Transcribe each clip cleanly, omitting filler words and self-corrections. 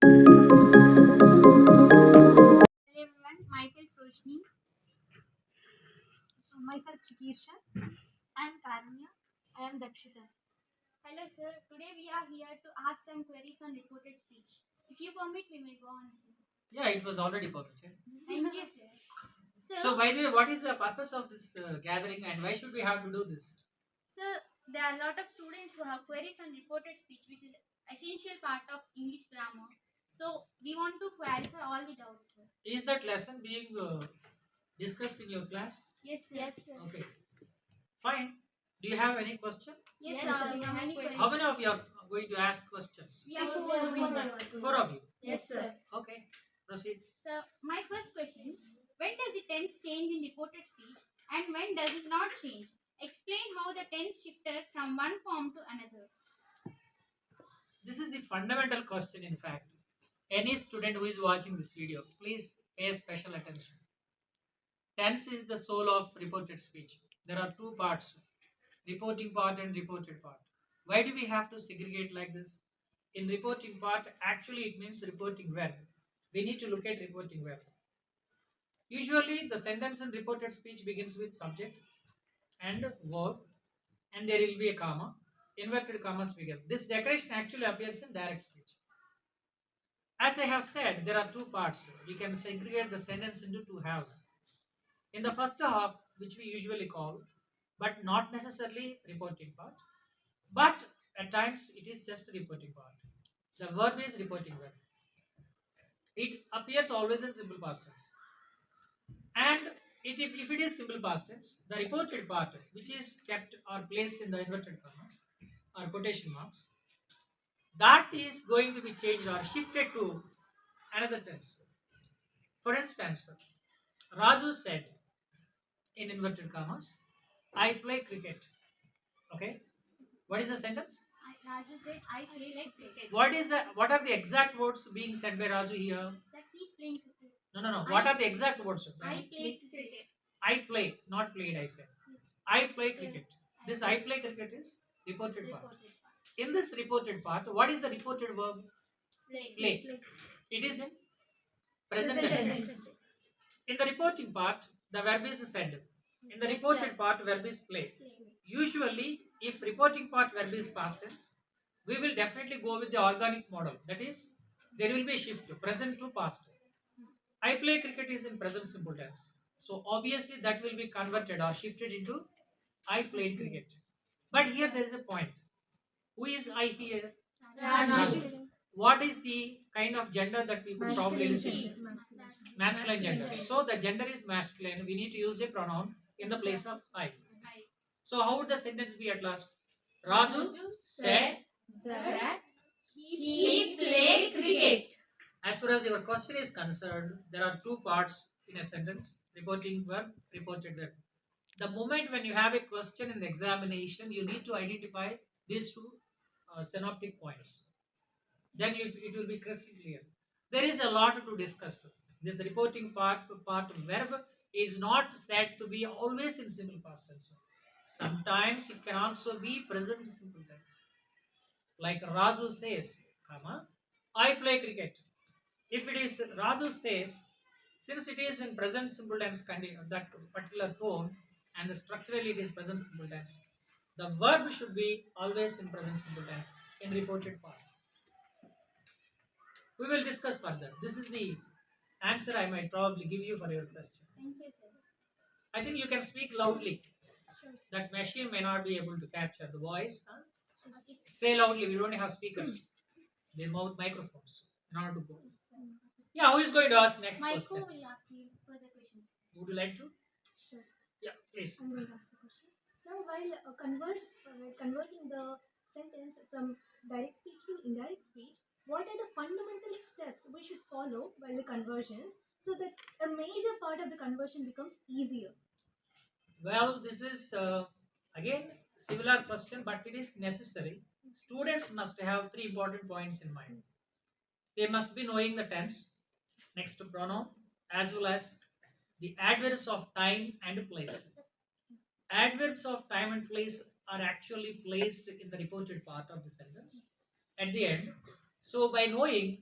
Hello everyone, myself Roshni, myself Chikirsha, I am Karunya, I am Dakshita. Hello sir, today we are here to ask some queries on reported speech. If you permit, we may go on sir. Yeah, it was already permitted. Thank you sir. So, by the way, what is the purpose of this gathering and why should we have to do this? Sir, there are a lot of students who have queries on reported speech, which is essential part of English grammar. So we want to clarify all the doubts sir. Is that lesson being discussed in your class? Yes sir. Yes sir. Okay, fine. Do you have any question? Yes, sir. We have many queries. How many of you are going to ask questions? We have four. Four of you. Yes sir. Okay, proceed. So, my first question, when does the tense change in reported speech and when does it not change? Explain how the tense shifted from one form to another. This is the fundamental question, in fact. Any student who is watching this video, please pay special attention. Tense is the soul of reported speech. There are two parts, reporting part and reported part. Why do we have to segregate like this? In reporting part, actually it means reporting verb. We need to look at reporting verb. Usually the sentence in reported speech begins with subject and verb and there will be a comma. Inverted commas begin. This decoration actually appears in direct speech. As I have said, there are two parts. We can segregate the sentence into two halves. In the first half, which we usually call, but not necessarily reporting part, but at times it is just reporting part. The verb is reporting verb. It appears always in simple past tense. And if it is simple past tense, the reported part, which is kept or placed in the inverted commas or quotation marks, that is going to be changed or shifted to another tense. For instance, Raju said in inverted commas, I play cricket. Okay. What is the sentence? Raju said, I play like cricket. What are the exact words being said by Raju here? That he's playing cricket. No. What are the exact words? I play cricket. I play, not played, I said. I play cricket. This I play cricket is reported part. In this reported part, what is the reported verb? Play. It is in present tense. In the reporting part, the verb is said. In the reported part, verb is play. Usually, if reporting part verb is past tense, we will definitely go with the organic model. That is, there will be a shift, present to past. I play cricket is in present simple tense. So obviously that will be converted or shifted into I played cricket. But here there is a point. Who is I here? Raju. What is the kind of gender that we could probably listen? Masculine gender. So the gender is masculine. We need to use a pronoun in the place of I. So how would the sentence be at last? Raju said That he played cricket. As far as your question is concerned, there are two parts in a sentence, reporting verb, reported verb. The moment when you have a question in the examination, you need to identify these two synoptic points. Then it will be crystal clear. There is a lot to discuss. This reporting part verb is not said to be always in simple past tense. Sometimes it can also be present simple tense. Like Raju says, comma, I play cricket. If it is Raju says, since it is in present simple tense that particular tone and structurally it is present simple tense, the verb should be always in present simple tense in reported part. We will discuss further. This is the answer I might probably give you for your question. Thank you, sir. I think you can speak loudly. Sure. That machine may not be able to capture the voice. Huh? Okay, sir. Say loudly. We don't have speakers. They mouth microphones in order to go. Yes, sir. Yeah, who is going to ask next My question? co will ask you further questions. Would you like to? Sure. Yeah, please. I'm going to ask the question. So, while converting the sentence from direct speech to indirect speech, what are the fundamental steps we should follow while the conversions so that a major part of the conversion becomes easier? Well, this is again similar question, but it is necessary. Students must have three important points in mind. They must be knowing the tense, next to pronoun, as well as the adverbs of time and place. Adverbs of time and place are actually placed in the reported part of the sentence at the end. So, by knowing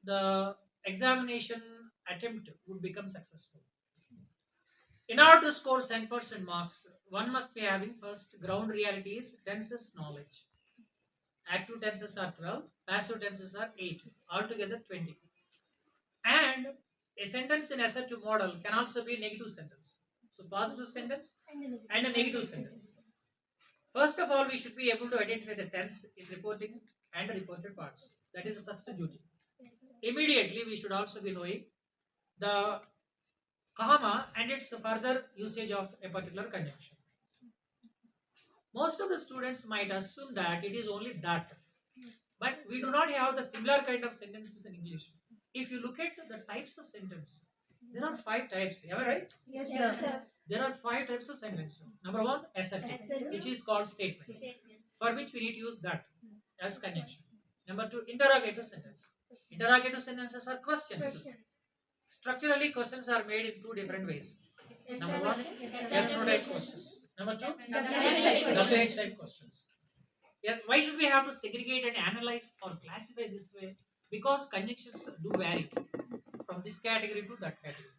the examination attempt would become successful. In order to score 10% marks, one must be having first ground realities, tenses knowledge. Active tenses are 12, passive tenses are 8, altogether 20. And a sentence in SR2 model can also be a negative sentence. So positive sentence and a negative sentence. First of all, we should be able to identify the tense in reporting and reported parts. That is the first duty. Yes, sir. Immediately, we should also be knowing the comma and its further usage of a particular conjunction. Most of the students might assume that it is only that, but we do not have the similar kind of sentences in English. If you look at the types of sentence, there are 5 types. Am I right? Yes, Yes, sir. There are 5 types of sentence. Number one, assertive, Assertive. which is called statement, Statements. for which we need to use that as conjunction. Number two, interrogative sentence. Interrogative sentences are questions. Questions. Structurally, questions are made in 2 different ways. Yes, Number sir. one, yes no type questions. Number two, WH WH type questions. Yeah, why should we have to segregate and analyze or classify this way? Because conjunctions do vary from this category to that category.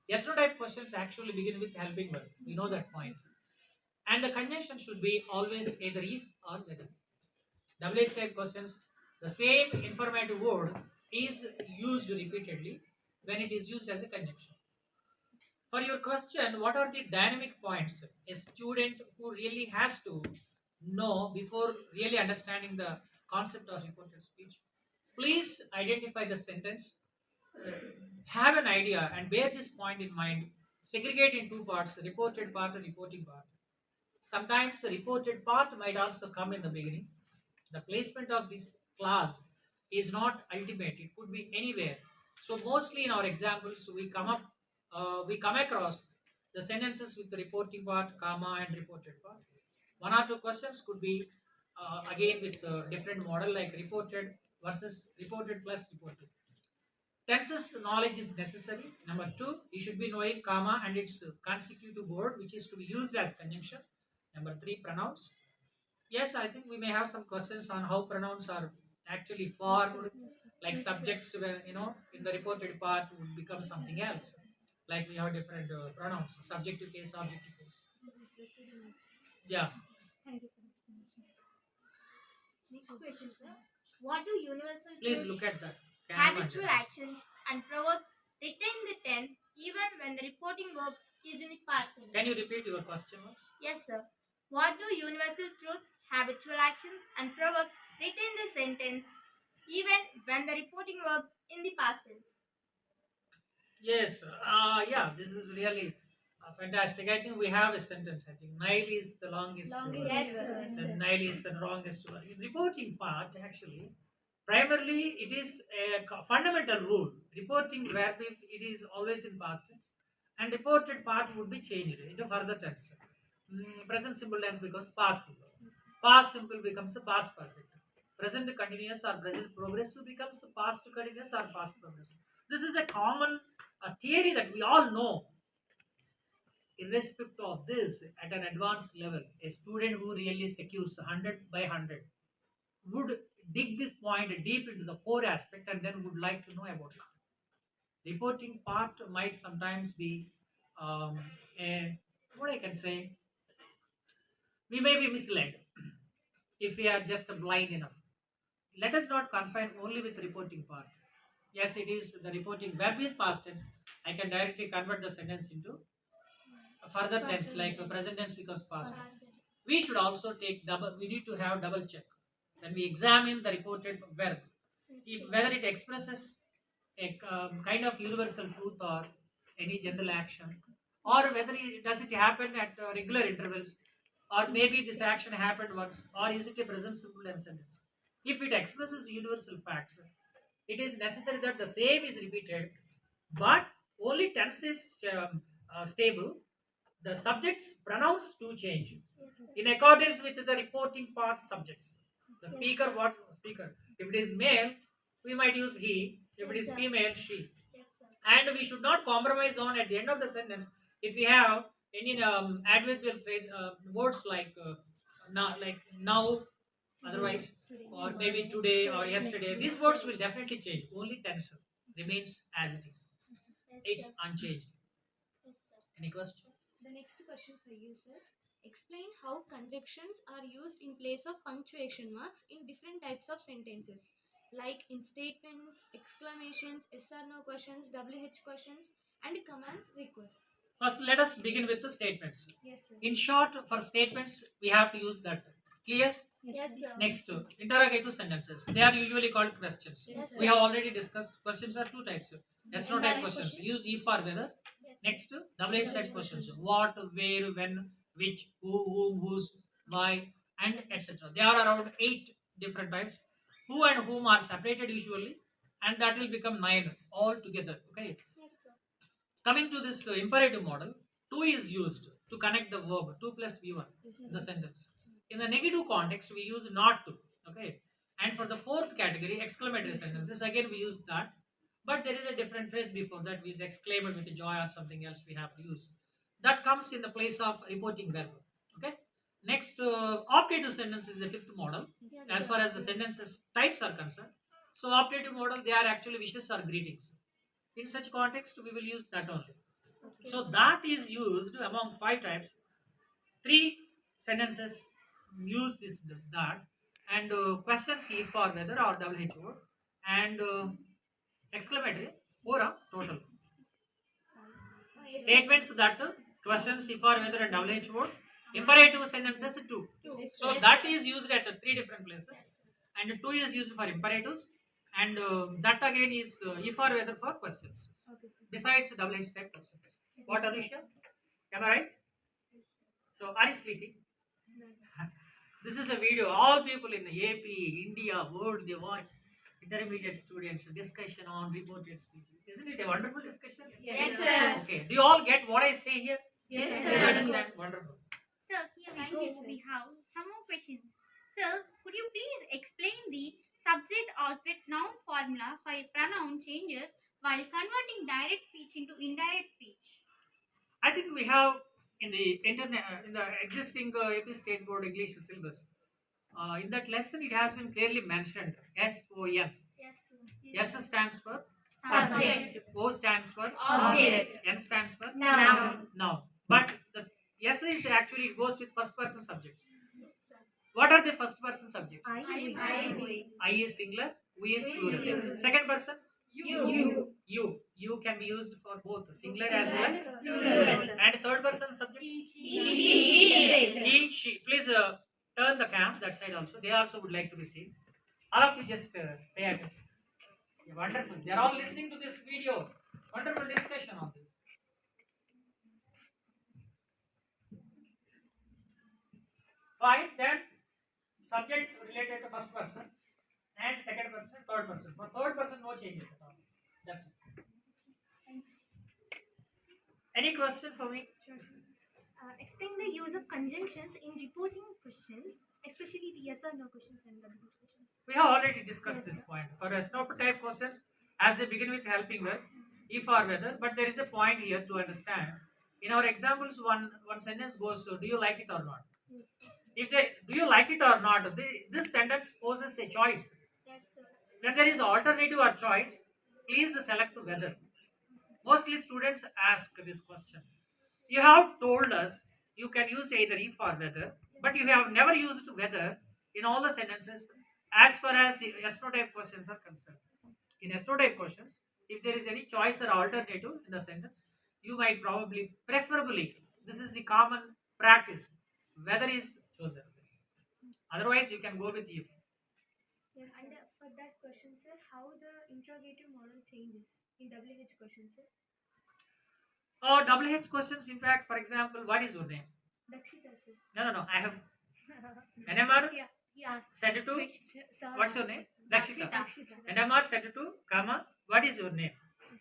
Yes no type questions actually begin with helping verb. We know that point. And the conjunction should be always either if or whether. WH type questions, the same informative word is used repeatedly when it is used as a conjunction. For your question, what are the dynamic points a student who really has to know before really understanding the concept of reported speech? Please identify the sentence, have an idea, and bear this point in mind. Segregate in 2 parts: reported part and reporting part. Sometimes the reported part might also come in the beginning. The placement of this class is not ultimate; it could be anywhere. So mostly in our examples, we come across the sentences with the reporting part, comma, and reported part. 1 or 2 questions could be again with different model like reported versus reported plus reported. Tenses knowledge is necessary. Number two, you should be knowing comma and its consecutive word, which is to be used as conjunction. Number three, pronouns. Yes, I think we may have some questions on how pronouns are actually formed, like subjects, in the reported part would become something else. Like we have different pronouns, subjective case, objective case. Yeah, Thank you for the explanation. Next question, sir. What do universal please truths, look at that. Can I Habitual imagine? actions and proverbs retain the tense even when the reporting verb is in the past tense. Can you repeat your question once? Yes, sir. What do universal truths, habitual actions, and proverbs retain the sentence even when the reporting verb in the past tense? Yes, yeah, this is really fantastic. I think we have a sentence. I think Nile is the longest river. Yes, sir. The Nile is the longest river. In reporting part, actually, primarily it is a fundamental rule. Reporting verb if it is always in past tense, and reported part would be changed into further tense. Present simple tense becomes past simple. Past simple becomes a past perfect. Present continuous or present progressive becomes past continuous or past progressive. This is a common theory that we all know. Irrespective of this, at an advanced level, a student who really secures 100 by 100 would dig this point deep into the core aspect and then would like to know about it. Reporting part might sometimes be what I can say, we may be misled if we are just blind enough. Let us not confine only with reporting part. Yes, it is the reporting verb is past tense. I can directly convert the sentence into a further tense like a present tense because past tense. We should also take double. We need to have double check when we examine the reported verb, whether it expresses a kind of universal truth or any general action, or whether does it happen at regular intervals, or maybe this action happened once, or is it a present simple tense sentence. If it expresses universal facts, it is necessary that the same is repeated, but only tense is stable. The subject's pronouns do change in accordance with the reporting part subjects. The speaker, what speaker? If it is male, we might use he. If it is female, she. Yes, sir. And we should not compromise on at the end of the sentence. If we have any adverbial phrase, words like now, otherwise, Today. or maybe today or yesterday. These words will definitely change. Only tense remains as it is. Yes, It's sir. unchanged. Yes, sir. Any question? The next question for you, sir. Explain how conjunctions are used in place of punctuation marks in different types of sentences, like in statements, exclamations, yes or no questions, WH questions, and commands requests. First, let us begin with the statements. Yes, sir. In short, for statements, we have to use that. Clear? Yes, sir. Next, interrogative sentences. They are usually called questions. Yes, We sir. have already discussed. Questions are two types. Yes, no Yes, type sir. questions. Questions. Use if or whether. Yes, sir. Next, WH type questions. What, where, when, which, who, whom, whose, why, and etc. There are around 8 different types. Who and whom are separated usually, and that will become 9 all together. Okay. Yes, sir. Coming to this imperative model, to is used to connect the verb to plus v1 in the sentence. In the negative context, we use not to. Okay. And for the fourth category, exclamatory sentences, again we use that. But there is a different phrase before that, we exclaim it with joy or something else we have to use. That comes in the place of reporting verb. Okay. Next, optative sentence is the fifth model Yes, as sir. far as the sentences types are concerned. So, optative model, they are actually wishes or greetings. In such context, we will use that only. Okay, So sir. that is used among 5 types. 3 sentences use this that, and questions if or whether or WHO, and exclamatory 4 are total. Oh, yes, sir. Statements that questions if or whether and WHO. Imperative sentences 2. Yes, So sir. that is used at 3 different places, and 2 is used for imperatives, and that again is if or whether for questions. Okay, sir. Besides WH type questions. What, Alicia? Am I right? So, are you sleeping? This is a video. All people in AP, India, world, they watch. Intermediate students discussion on reported speech. Isn't it a wonderful discussion? Yes, sir. Okay. Do you all get what I say here? Yes, Do sir. you understand? Wonderful. Sir, here Thank we you, go. sir. We have some more questions. Sir, could you please explain the subject object noun formula for pronoun changes while converting direct speech into indirect speech? I think we have in the internet, in the existing AP State Board English syllabus. In that lesson, it has been clearly mentioned. SON. Yes, sir. S stands for Subject. O stands for Object. N stands for Noun. noun. But the S is actually, it goes with first person subjects. Yes, sir. What are the first person subjects? I. I is singular, we is We is plural. plural. Second person, You. you can be used for both singular as well as Plural. and third person subjects. She. He, she. Please turn the cam that side also. They also would like to be seen. All of you just pay attention. Okay, wonderful. They are all listening to this video. Wonderful discussion on this. Fine. Then subject related to first person and second person and third person. For third person, no changes at all. That's it. Any question for me? Explain the use of conjunctions in reporting questions, especially the yes or no questions and WH questions. We have already discussed this point. For SNOP type questions, as they begin with helping verb, if or whether, but there is a point here to understand. In our examples, one sentence goes, do you like it or not? Yes, sir. If they do you like it or not, this sentence poses a choice. Yes, sir. When there is alternative or choice, please select whether. Mostly students ask this question. You have told us you can use either if or whether, but you have never used whether in all the sentences as far as SNO type questions are concerned. In SNO type questions, if there is any choice or alternative in the sentence, you might probably, preferably, this is the common practice, whether is chosen. Otherwise, you can go with if. Yes, and for that question, sir, how the interrogative model changes in WH question, sir? WH questions, in fact, for example, what is your name? Dakshita, sir. No, I have NMR Yeah, he asked. said to, Sir what's your asked. name? Dakshita. Dakshita. NMR said to, comma, what is your name?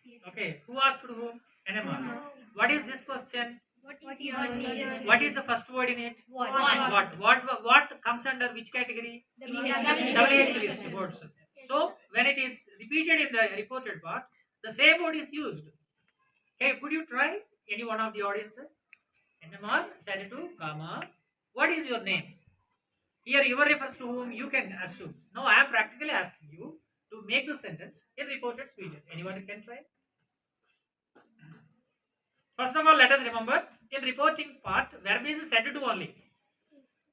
Yes. Okay, who asked whom? NMR. What is this question? What is your name? What is the first word in it? What? What comes under which category? The WH list words. So when it is repeated in the reported part, the same word is used. Okay, could you try any one of the audiences? NMR said to, comma, what is your name? Here, your refers to whom you can assume. Now, I am practically asking you to make the sentence in reported speech. Anyone can try? First of all, let us remember in reporting part, verb is said to only.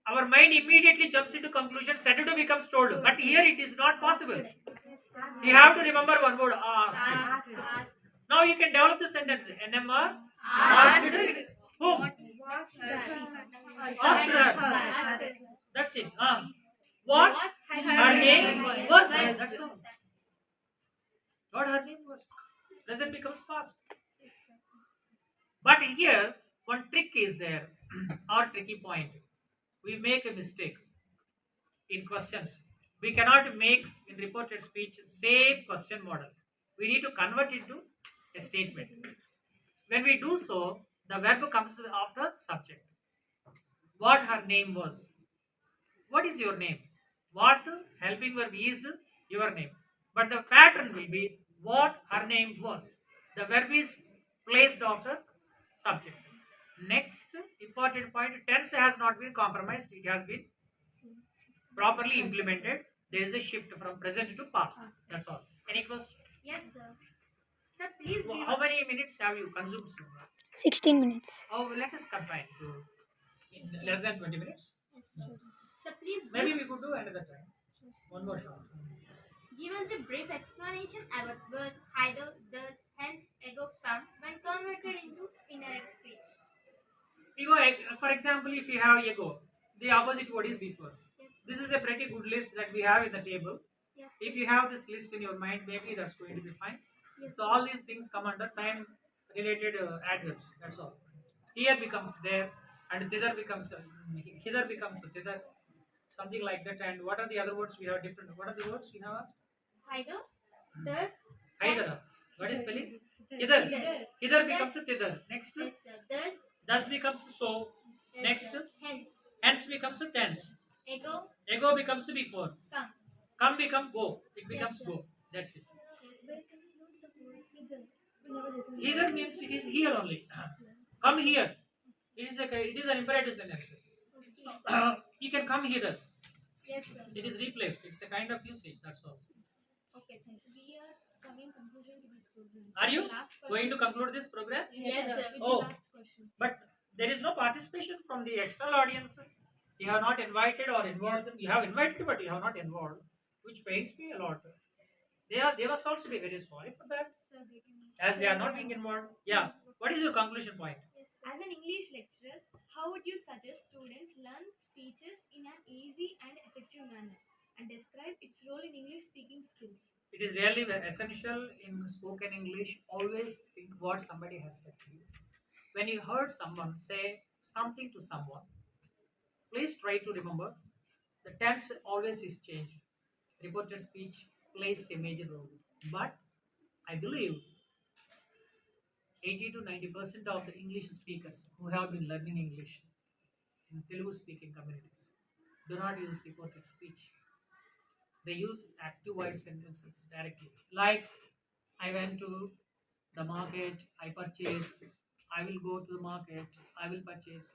Our mind immediately jumps into conclusion, said to becomes told. But here it is not possible. You have to remember one word, asked. Now you can develop the sentence. NMR asked whom? Asked her. That's it. What her name was. That's all. What her name was. Present becomes past. But here, one trick is there, or tricky point. We make a mistake in questions. We cannot make in reported speech same question model. We need to convert it to a statement. When we do so, the verb comes after subject. What her name was. What is your name? What helping verb is your name. But the pattern will be what her name was. The verb is placed after subject. Next important point, tense has not been compromised. It has been properly implemented. There is a shift from present to past. That's all. Any question? Yes, sir. Sir, please How many minutes have you consumed? 16 minutes. Oh, let us confine to in less than 20 minutes. Sir, please Maybe we could do another time. One more shot. give us a brief explanation about words either, thus, hence, ego, come when converted into indirect speech. Ego, for example, if you have ego, the opposite word is before. Yes. This is a pretty good list that we have in the table. Yes. If you have this list in your mind, maybe that's going to be fine. Yes. So all these things come under time related adverbs. That's all. Here becomes there, and thither becomes hither becomes thither, something like that. And what are the other words we have different? What are the words we have? Either, thus, Either. What is spelling? Hither. Hither becomes thither. Next, yes, sir. Thus, thus becomes so. yes, Next, sir. Hence, hence becomes tense. ego, Ego becomes before. come. Come become go. It becomes Yes, sir. go. That's it. Yes, sir. Where can we use the word either? We never listen. Hither means it is here only. Come here. It is an imperative sentence. You can come hither. Yes, sir. It is replaced. It's a kind of usage. That's all. Okay, sir. We are coming conclusion to this program. Are you Last question. going to conclude this program? Yes, sir. With Oh. the last question. But there is no participation from the external audiences. You have not invited or involved them. You have invited, but you have not involved, which pains me a lot. They must also be very sorry for that, Sir, they can- as they are not being involved. Yeah. What is your conclusion point? As an English lecturer, how would you suggest students learn speeches in an easy and effective manner and describe its role in English speaking skills? It is really essential in spoken English. Always think what somebody has said to you. When you heard someone say something to someone, please try to remember the tense always is changed. Reported speech plays a major role. But I believe 80 to 90% of the English speakers who have been learning English in Telugu speaking communities do not use reported speech. They use active voice sentences directly. Like, I went to the market, I purchased, I will go to the market, I will purchase.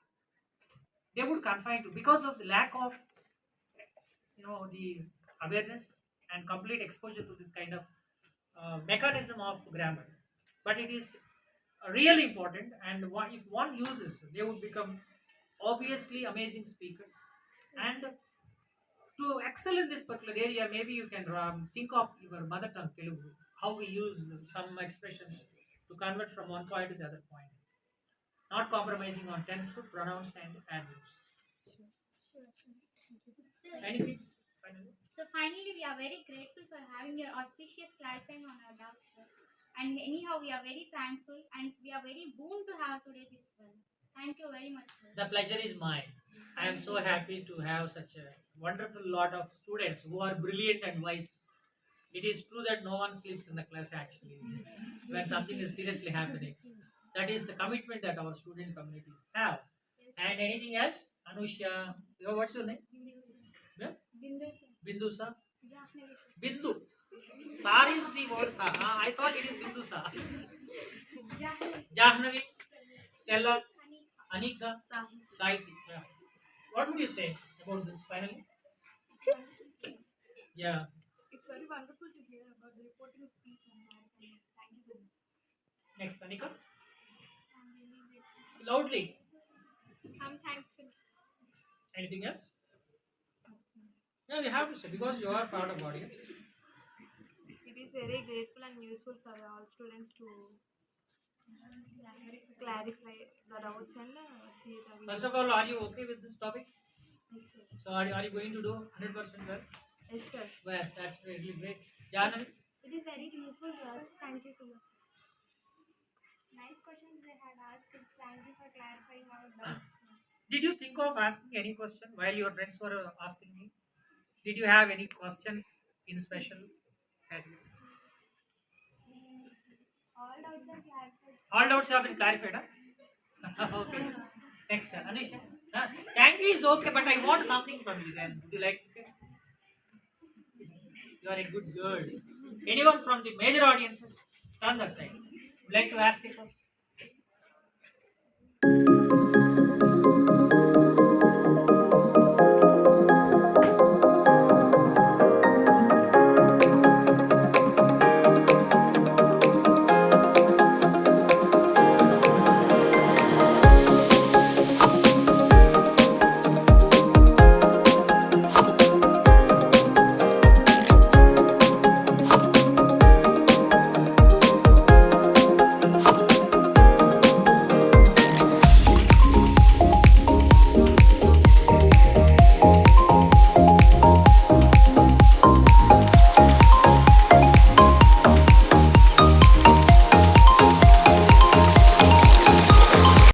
They would confine to, because of the lack of the awareness and complete exposure to this kind of mechanism of grammar. But it is really important, and if one uses, they would become obviously amazing speakers. And to excel in this particular area, maybe you can think of your mother tongue Telugu, how we use some expressions to convert from one point to the other point, not compromising on tense, pronouns, and adverbs. Sir, Anything finally? so finally, we are very grateful for having your auspicious clarifying on our doubts, sir. And anyhow, we are very thankful and we are very boon to have today this one. Thank you very much, sir. The pleasure is mine. I am so happy to have such a wonderful lot of students who are brilliant and wise. It is true that no one sleeps in the class actually when something is seriously happening. That is the commitment that our student communities have. And anything else? Anusha, what's your name? Yeah? Bindu sir? Bindu. Sar is the word sir. I thought it is Bindu sir. Jahnavi, Stella, Anika, Saiti. Yeah. What would you say about this finally? Yeah. It's very wonderful to hear about the reporting speech and that. Thank you so much. Next, Anika. Loudly. I'm thankful. Anything else? No, you have to say because you are part of audience. It is very grateful and useful for all students to clarify the doubts and see the videos. First of all, are you okay with this topic? Yes, sir. So, are you going to do 100% well? Yes, sir. Well, that's really great. Jahanavi? It is very useful to us. Thank you so much. Nice questions they had asked. Thank you for clarifying our doubts. Did you think of asking any question while your friends were asking me? Did you have any question in special? That you- All doubts are clarified. All doubts have been clarified, huh? Okay. Next, Anisha. Thank you is okay, but I want something from you then. Would you like to say? You are a good girl. Anyone from the major audiences? Turn that side. Would you like to ask a question?